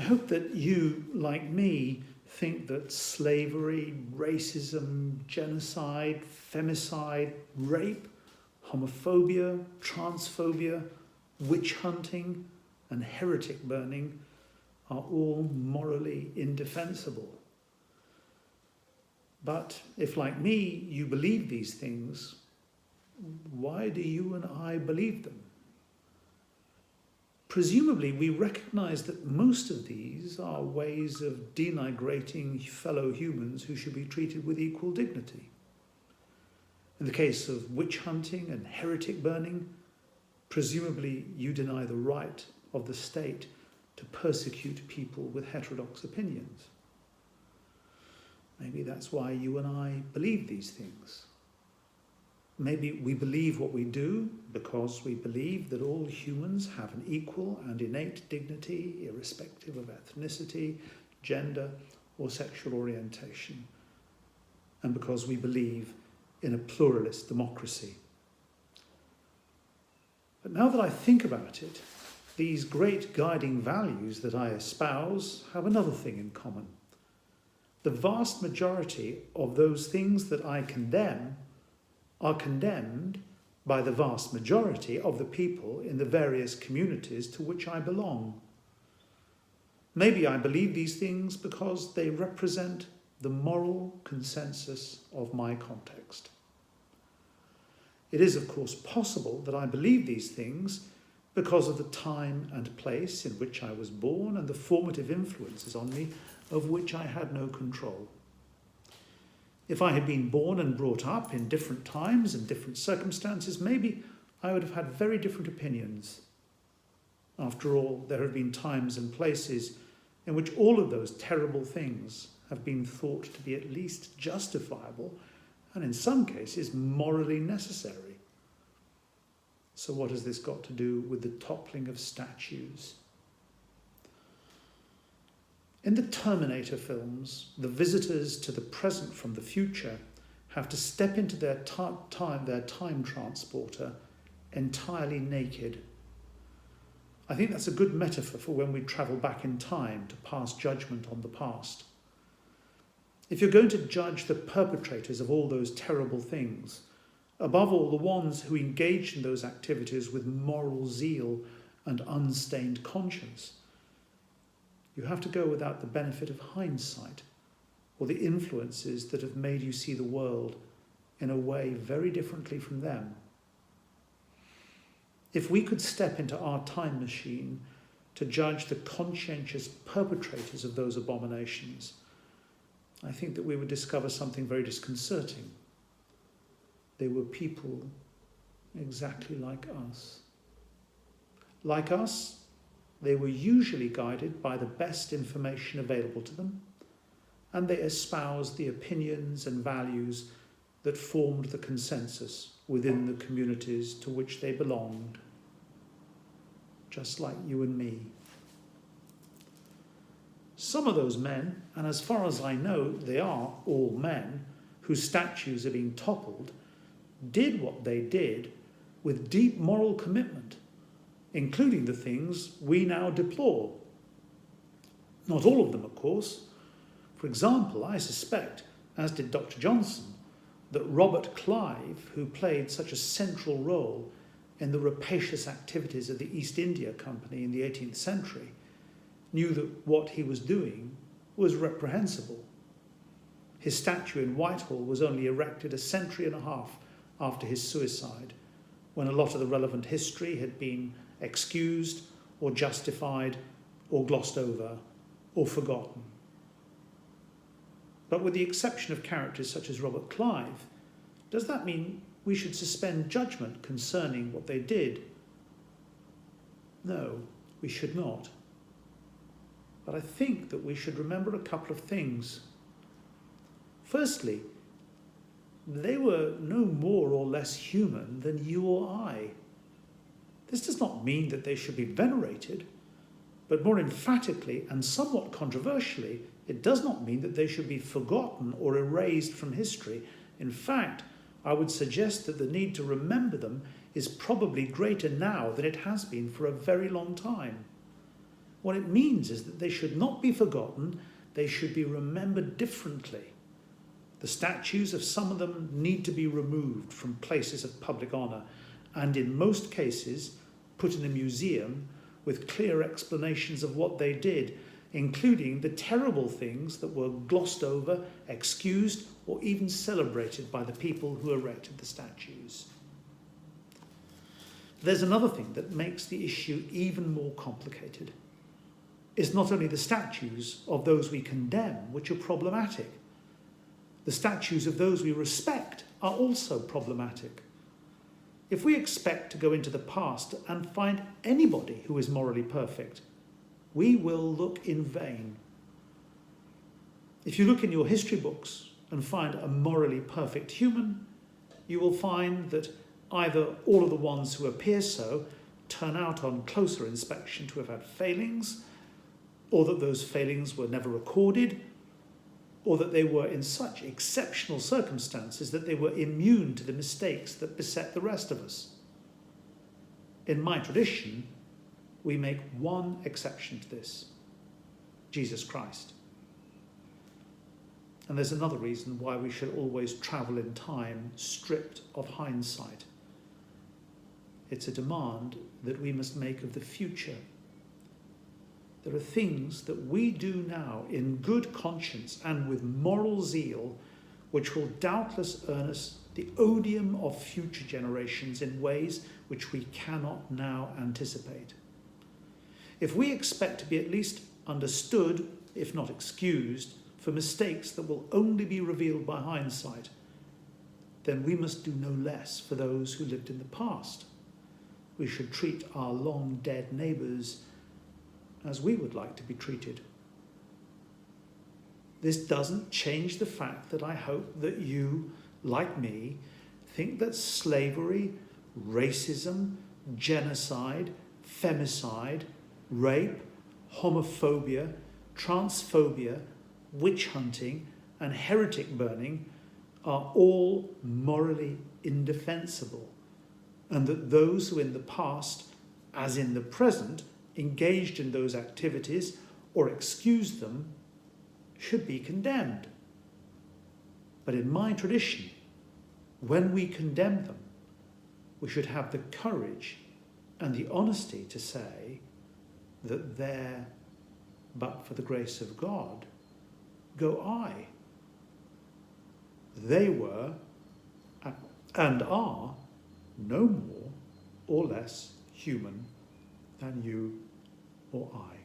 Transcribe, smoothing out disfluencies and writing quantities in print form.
I hope that you, like me, think that slavery, racism, genocide, femicide, rape, homophobia, transphobia, witch hunting, and heretic burning are all morally indefensible. But if, like me, you believe these things, why do you and I believe them? Presumably, we recognize that most of these are ways of denigrating fellow humans who should be treated with equal dignity. In the case of witch hunting and heretic burning, presumably you deny the right of the state to persecute people with heterodox opinions. Maybe that's why you and I believe these things. Maybe we believe what we do because we believe that all humans have an equal and innate dignity, irrespective of ethnicity, gender, or sexual orientation, and because we believe in a pluralist democracy. But now that I think about it, these great guiding values that I espouse have another thing in common. The vast majority of those things that I condemn are condemned by the vast majority of the people in the various communities to which I belong. Maybe I believe these things because they represent the moral consensus of my context. It is, of course, possible that I believe these things because of the time and place in which I was born and the formative influences on me of which I had no control. If I had been born and brought up in different times and different circumstances, maybe I would have had very different opinions. After all, there have been times and places in which all of those terrible things have been thought to be at least justifiable and in some cases morally necessary. So what has this got to do with the toppling of statues? In the Terminator films, the visitors to the present from the future have to step into their time transporter entirely naked. I think that's a good metaphor for when we travel back in time to pass judgment on the past. If you're going to judge the perpetrators of all those terrible things, above all the ones who engaged in those activities with moral zeal and unstained conscience, you have to go without the benefit of hindsight or the influences that have made you see the world in a way very differently from them. If we could step into our time machine to judge the conscientious perpetrators of those abominations, I think that we would discover something very disconcerting. They were people exactly like us. Like us, they were usually guided by the best information available to them, and they espoused the opinions and values that formed the consensus within the communities to which they belonged, just like you and me. Some of those men, and as far as I know, they are all men, whose statues are being toppled, did what they did with deep moral commitment, including the things we now deplore. Not all of them, of course. For example, I suspect, as did Dr. Johnson, that Robert Clive, who played such a central role in the rapacious activities of the East India Company in the 18th century, knew that what he was doing was reprehensible. His statue in Whitehall was only erected a century and a half after his suicide, when a lot of the relevant history had been excused or justified or glossed over or forgotten. But with the exception of characters such as Robert Clive, does that mean we should suspend judgment concerning what they did? No, we should not. But I think that we should remember a couple of things. Firstly, they were no more or less human than you or I. This does not mean that they should be venerated, but more emphatically and somewhat controversially, it does not mean that they should be forgotten or erased from history. In fact, I would suggest that the need to remember them is probably greater now than it has been for a very long time. What it means is that they should not be forgotten, they should be remembered differently. The statues of some of them need to be removed from places of public honour, and in most cases put in a museum with clear explanations of what they did, including the terrible things that were glossed over, excused, or even celebrated by the people who erected the statues. There's another thing that makes the issue even more complicated. It's not only the statues of those we condemn which are problematic. The statues of those we respect are also problematic. If we expect to go into the past and find anybody who is morally perfect, we will look in vain. If you look in your history books and find a morally perfect human, you will find that either all of the ones who appear so turn out on closer inspection to have had failings, or that those failings were never recorded, or that they were in such exceptional circumstances that they were immune to the mistakes that beset the rest of us. In my tradition, we make one exception to this: Jesus Christ. And there's another reason why we should always travel in time stripped of hindsight. It's a demand that we must make of the future. There are things that we do now in good conscience and with moral zeal which will doubtless earn us the odium of future generations in ways which we cannot now anticipate. If we expect to be at least understood, if not excused, for mistakes that will only be revealed by hindsight, then we must do no less for those who lived in the past. We should treat our long dead neighbours as we would like to be treated. This doesn't change the fact that I hope that you, like me, think that slavery, racism, genocide, femicide, rape, homophobia, transphobia, witch hunting, and heretic burning are all morally indefensible, and that those who in the past, as in the present, engaged in those activities or excused them should be condemned. But in my tradition, when we condemn them, we should have the courage and the honesty to say that there, but for the grace of God, go I. They were and are no more or less human than you or I.